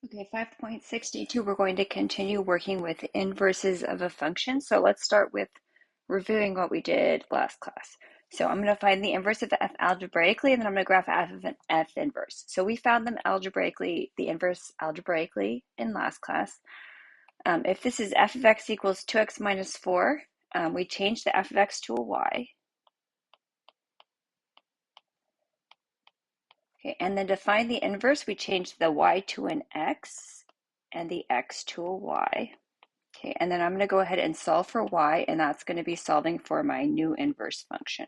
Okay, 5.62, we're going to continue working with inverses of a function. So let's start with reviewing what we did last class. So I'm going to find the inverse of f algebraically, and then I'm going to graph f of an f inverse. So we found them algebraically, the inverse algebraically in last class. If this is f of x equals 2x minus 4, we change the f of x to a y. Okay, and then to find the inverse, we change the y to an x and the x to a y. Okay, and then I'm going to go ahead and solve for y, and that's going to be solving for my new inverse function.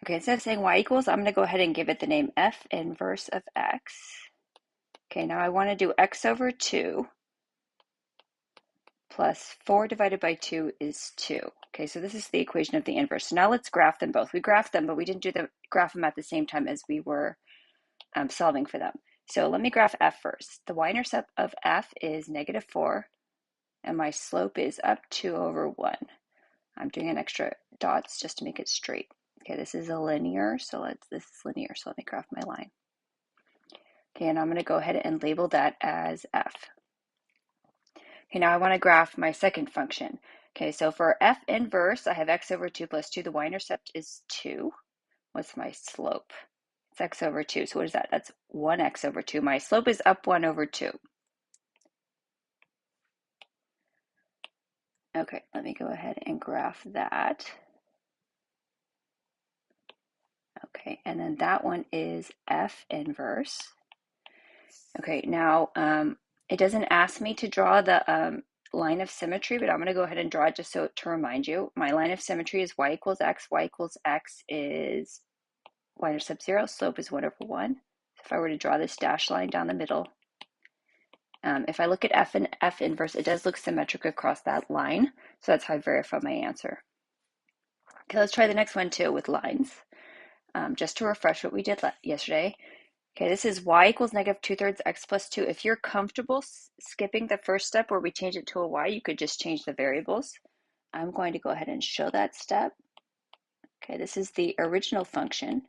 Okay, instead of saying y equals, I'm going to go ahead and give it the name f inverse of x. Okay, now I want to do x over 2 plus 4 divided by 2 is 2. Okay, so this is the equation of the inverse. So now let's graph them both. We graphed them, but we didn't do the graph them at the same time as we were solving for them. So let me graph f first. The y-intercept of f is negative 4, and my slope is up 2 over 1. I'm doing an extra dots just to make it straight. Okay, this is a linear, so this is linear, so let me graph my line. Okay, and I'm going to go ahead and label that as f. Okay, now I want to graph my second function. Okay, so for f inverse, I have x over 2 plus 2. The y-intercept is 2. What's my slope? It's x over 2. So what is that? That's 1x over 2. My slope is up 1 over 2. Okay, let me go ahead and graph that. Okay, and then that one is f inverse. Okay, now it doesn't ask me to draw the line of symmetry, but I'm going to go ahead and draw it just so to remind you. My line of symmetry is y equals x. Y equals x is y-intercept 0. Slope is 1 over 1. So if I were to draw this dashed line down the middle, if I look at f and f inverse, it does look symmetric across that line. So that's how I verify my answer. Okay, let's try the next one too with lines. Just to refresh what we did yesterday. Okay, this is y equals negative 2/3 x plus 2. If you're comfortable skipping the first step where we change it to a y, you could just change the variables. I'm going to go ahead and show that step. Okay, this is the original function.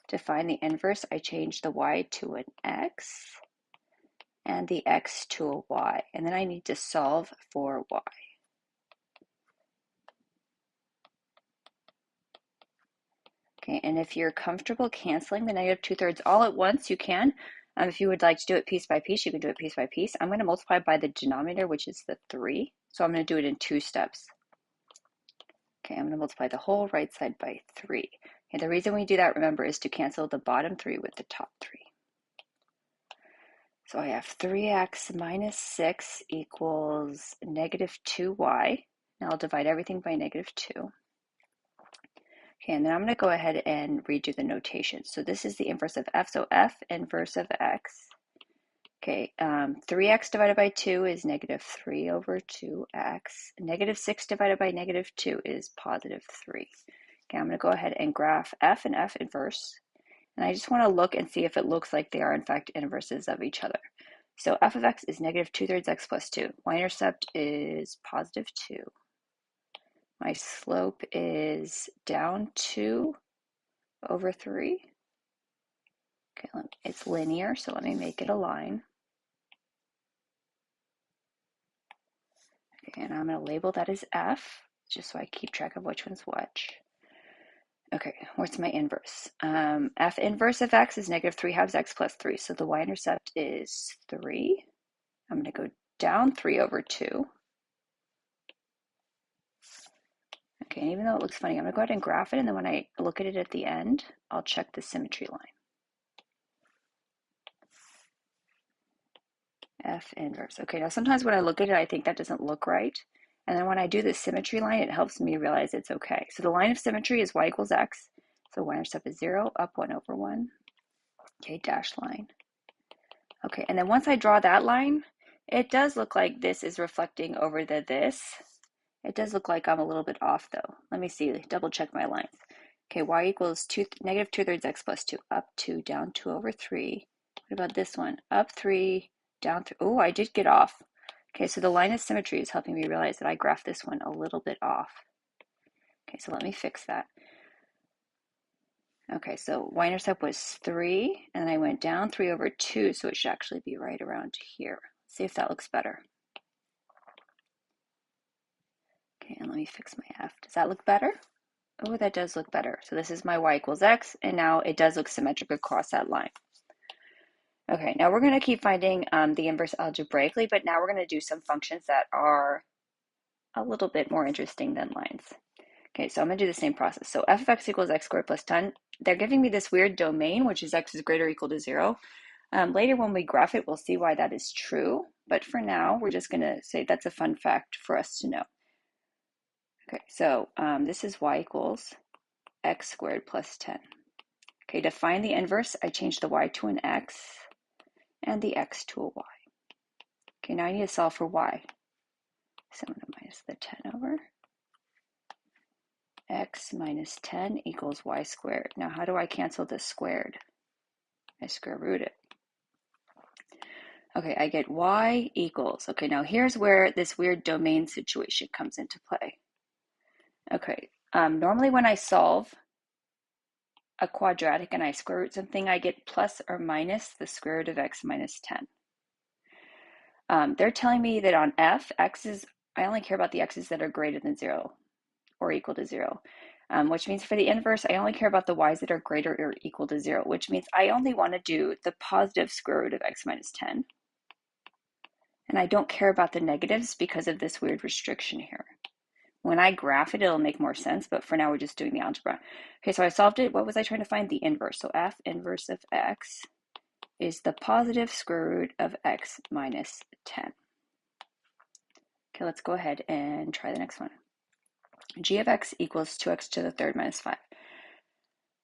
To find the inverse, I change the y to an x and the x to a y, and then I need to solve for y. Okay, and if you're comfortable canceling the negative 2/3 all at once, you can. If you would like to do it piece by piece, you can do it piece by piece. I'm going to multiply by the denominator, which is the 3. So I'm going to do it in 2 steps. Okay, I'm going to multiply the whole right side by 3. Okay, the reason we do that, remember, is to cancel the bottom 3 with the top 3. So I have 3x minus 6 equals negative 2y. Now I'll divide everything by negative 2. Okay, and then I'm going to go ahead and redo the notation. So this is the inverse of f, so f inverse of x. Okay, 3x divided by 2 is negative 3 over 2x. Negative 6 divided by negative 2 is positive 3. Okay, I'm going to go ahead and graph f and f inverse. And I just want to look and see if it looks like they are in fact inverses of each other. So f of x is negative 2/3 x plus 2. Y-intercept is positive 2. My slope is down 2 over 3. Okay, it's linear, so let me make it a line. Okay, and I'm going to label that as f, just so I keep track of which one's which. Okay, what's my inverse? F inverse of x is negative 3/2 x plus 3, so the y-intercept is 3. I'm going to go down 3 over 2. Okay, and even though it looks funny, I'm going to go ahead and graph it, and then when I look at it at the end, I'll check the symmetry line. F inverse. Okay, now sometimes when I look at it, I think that doesn't look right. And then when I do the symmetry line, it helps me realize it's okay. So the line of symmetry is y equals x. So y-intercept is 0, up 1 over 1. Okay, dashed line. Okay, and then once I draw that line, it does look like this is reflecting over the this. It does look like I'm a little bit off though. Let me see, double check my lines. Okay, y equals negative 2/3 x plus 2, up 2, down 2 over 3. What about this one? Up 3, down 3. Oh, I did get off. Okay, so the line of symmetry is helping me realize that I graphed this one a little bit off. Okay, so let me fix that. Okay, so y-intercept was 3, and I went down 3 over 2, so it should actually be right around here. Let's see if that looks better. Okay, and let me fix my f. Does that look better? Oh, that does look better. So this is my y equals x, and now it does look symmetric across that line. Okay, now we're going to keep finding the inverse algebraically, but now we're going to do some functions that are a little bit more interesting than lines. Okay, so I'm going to do the same process. So f of x equals x squared plus 10. They're giving me this weird domain, which is x is greater or equal to 0. Later when we graph it, we'll see why that is true. But for now, we're just going to say that's a fun fact for us to know. Okay, so this is y equals x squared plus 10. Okay, to find the inverse, I change the y to an x and the x to a y. Okay, now I need to solve for y. So I'm going to minus the 10 over. X minus 10 equals y squared. Now how do I cancel this squared? I square root it. Okay, I get y equals. Okay, now here's where this weird domain situation comes into play. Okay, normally when I solve a quadratic and I square root something, I get plus or minus the square root of x minus 10. They're telling me that on f, I only care about the x's that are greater than 0 or equal to 0, which means for the inverse, I only care about the y's that are greater or equal to 0, which means I only want to do the positive square root of x minus 10. And I don't care about the negatives because of this weird restriction here. When I graph it, it'll make more sense, but for now we're just doing the algebra. Okay, so I solved it. What was I trying to find? The inverse. So f inverse of x is the positive square root of x minus 10. Okay, let's go ahead and try the next one. G of x equals 2x to the third minus 5.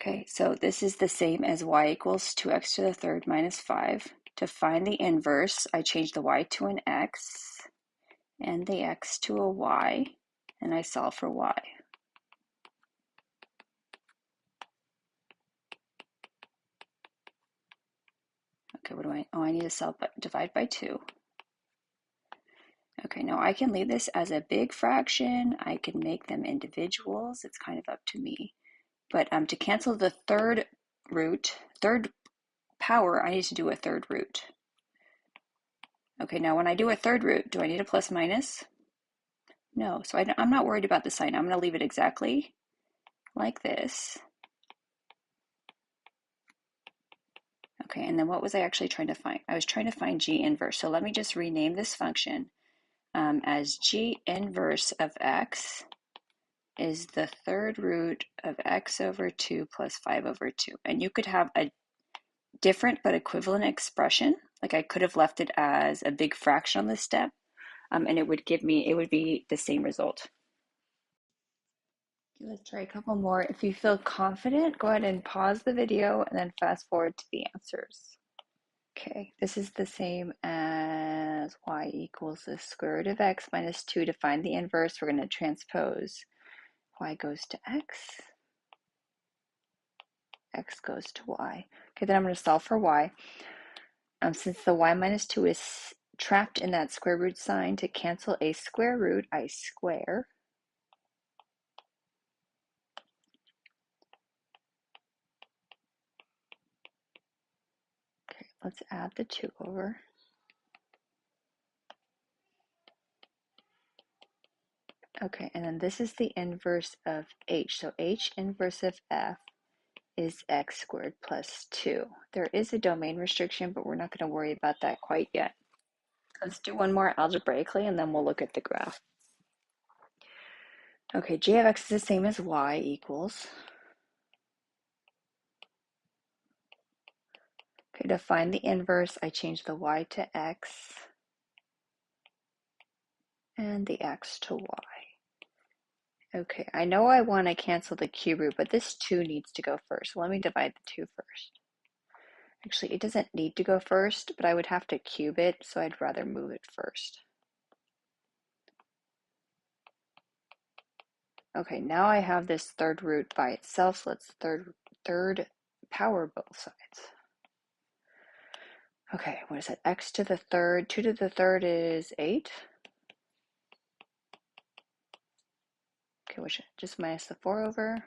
Okay, so this is the same as y equals 2x to the third minus 5. To find the inverse, I change the y to an x and the x to a y, and I solve for y. Okay, what do I need to divide by 2. Okay, now I can leave this as a big fraction. I can make them individuals. It's kind of up to me. But to cancel the third power, I need to do a third root. Okay, now when I do a third root, do I need a plus minus? No, so I'm not worried about the sign. I'm going to leave it exactly like this. Okay, and then what was I actually trying to find? I was trying to find g inverse. So let me just rename this function as g inverse of x is the third root of x over 2 plus 5 over 2. And you could have a different but equivalent expression. Like I could have left it as a big fraction on this step, and it would be the same result. Okay, let's try a couple more. If you feel confident, go ahead and pause the video and then fast forward to the answers. Okay, this is the same as y equals the square root of x minus 2. To find the inverse, we're going to transpose. Y goes to x goes to y. Okay, then I'm going to solve for y. Since the y minus 2 is trapped in that square root sign, to cancel a square root, I square. Okay, let's add the 2 over. Okay, and then this is the inverse of h. So h inverse of f is x squared plus 2. There is a domain restriction, but we're not going to worry about that quite yet. Let's do one more algebraically, and then we'll look at the graph. Okay, g of x is the same as y equals. Okay, to find the inverse, I change the y to x and the x to y. Okay, I know I want to cancel the cube root, but this 2 needs to go first. So let me divide the 2 first. Actually, it doesn't need to go first, but I would have to cube it, so I'd rather move it first. Okay, now I have this third root by itself. Let's third power both sides. Okay, what is it? X to the third. 2 to the third is 8. Okay, Okay, which just minus the 4 over.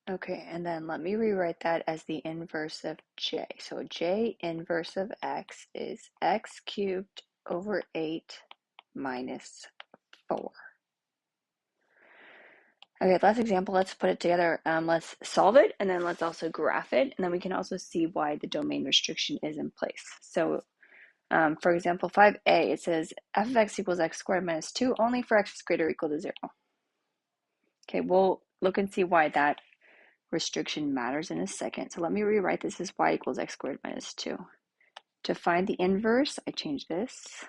Okay, and then let me rewrite that as the inverse of j. So j inverse of x is x cubed over 8 minus 4. Okay, last example, let's put it together. Let's solve it, and then let's also graph it, and then we can also see why the domain restriction is in place. So, for example, 5a, it says f of x equals x squared minus 2 only for x is greater or equal to 0. Okay, we'll look and see why that restriction matters in a second. So let me rewrite this as y equals x squared minus 2. To find the inverse, I change this.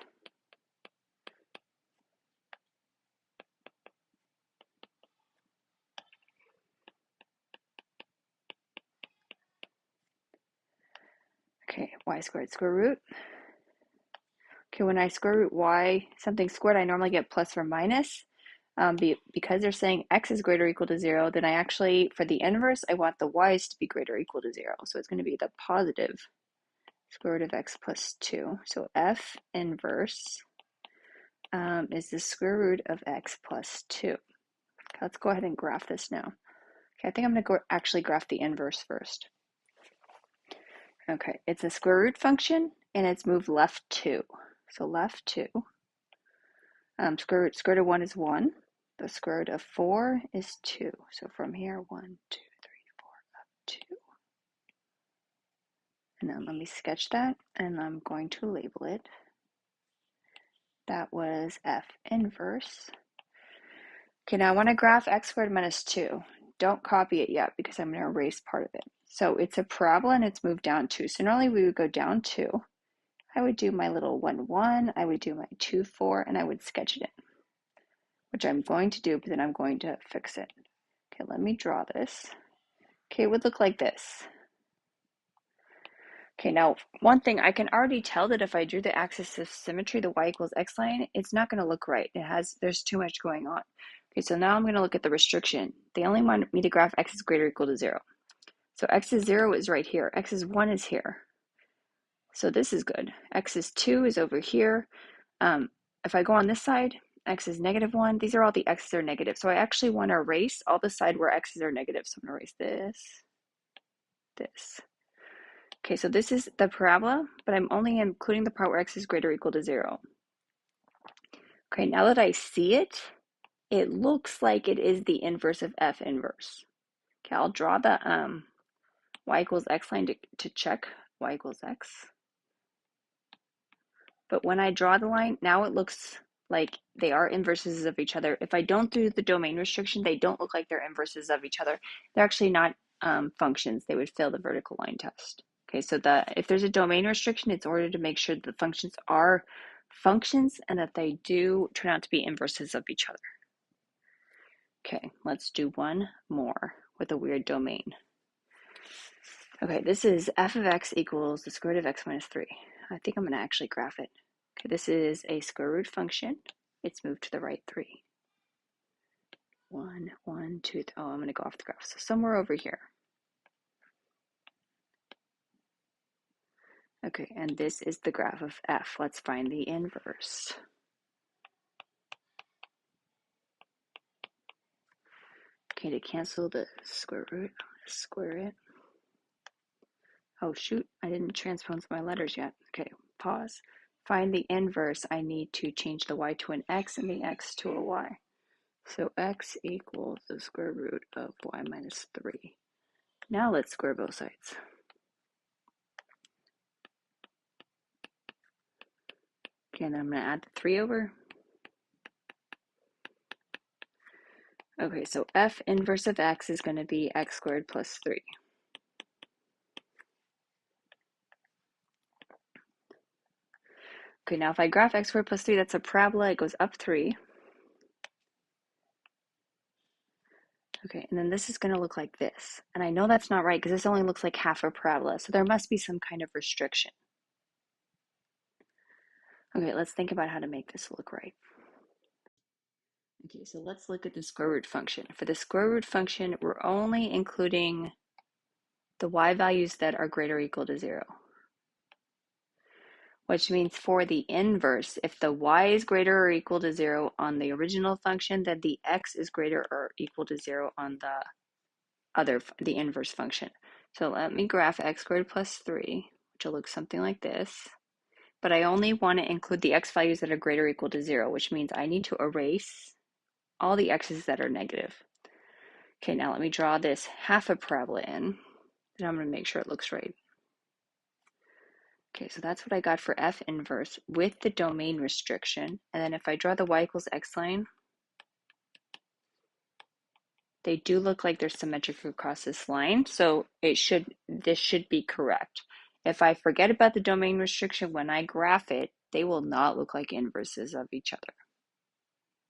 Okay, y squared square root. Okay, when I square root y, something squared, I normally get plus or minus. Because they're saying x is greater or equal to 0, then I actually, for the inverse, I want the y's to be greater or equal to 0. So it's going to be the positive square root of x plus 2. So f inverse is the square root of x plus 2. Okay, let's go ahead and graph this now. Okay, I think I'm going to actually graph the inverse first. Okay, it's a square root function, and it's moved left 2. So left 2. Square root of 1 is 1. The square root of 4 is 2. So from here, 1, 2, 3, 4, up 2. And then let me sketch that, and I'm going to label it. That was f inverse. Okay, now I want to graph x squared minus 2. Don't copy it yet because I'm going to erase part of it. So it's a parabola and it's moved down 2. So normally we would go down 2. I would do my little 1, 1. I would do my 2, 4, and I would sketch it in, which I'm going to do, but then I'm going to fix it. Okay, let me draw this. Okay, it would look like this. Okay, now one thing, I can already tell that if I drew the axis of symmetry, the y equals x line, it's not going to look right. There's too much going on. Okay, so now I'm going to look at the restriction. They only want me to graph x is greater or equal to 0. So x is 0 is right here. X is 1 is here. So this is good. X is 2 is over here. If I go on this side, x is negative 1. These are all the x's are negative. So I actually want to erase all the side where x's are negative. So I'm going to erase this, this. Okay, so this is the parabola, but I'm only including the part where x is greater or equal to 0. Okay, now that I see it, it looks like it is the inverse of f inverse. Okay, I'll draw the y equals x line to check y equals x. But when I draw the line, now it looks like they are inverses of each other. If I don't do the domain restriction, they don't look like they're inverses of each other. They're actually not functions. They would fail the vertical line test. Okay, so if there's a domain restriction, it's in order to make sure that the functions are functions and that they do turn out to be inverses of each other. Okay, let's do one more with a weird domain. Okay, this is f of x equals the square root of x minus 3. I think I'm going to actually graph it. Okay, this is a square root function. It's moved to the right 3. 1, 1, 2, oh, I'm going to go off the graph. So somewhere over here. Okay, and this is the graph of f. Let's find the inverse. Okay, to cancel the square root, square it. Oh shoot, I didn't transpose my letters yet. Okay, pause. Find the inverse. I need to change the y to an x and the x to a y. So x equals the square root of y minus 3. Now let's square both sides. Okay, and then I'm going to add the 3 over. Okay, so f inverse of x is going to be x squared plus 3. Okay, now if I graph x squared plus 3, that's a parabola. It goes up 3. Okay, and then this is going to look like this. And I know that's not right because this only looks like half a parabola. So there must be some kind of restriction. Okay, let's think about how to make this look right. Okay, so let's look at the square root function. For the square root function, we're only including the y values that are greater or equal to 0. which means for the inverse, if the y is greater or equal to 0 on the original function, then the x is greater or equal to 0 on the inverse function. So let me graph x squared plus 3, which will look something like this. But I only want to include the x values that are greater or equal to 0, which means I need to erase all the x's that are negative. Okay, now let me draw this half a parabola in, and I'm going to make sure it looks right. Okay, so that's what I got for f inverse with the domain restriction. And then if I draw the y equals x line, they do look like they're symmetric across this line, so this should be correct. If I forget about the domain restriction when I graph it, they will not look like inverses of each other.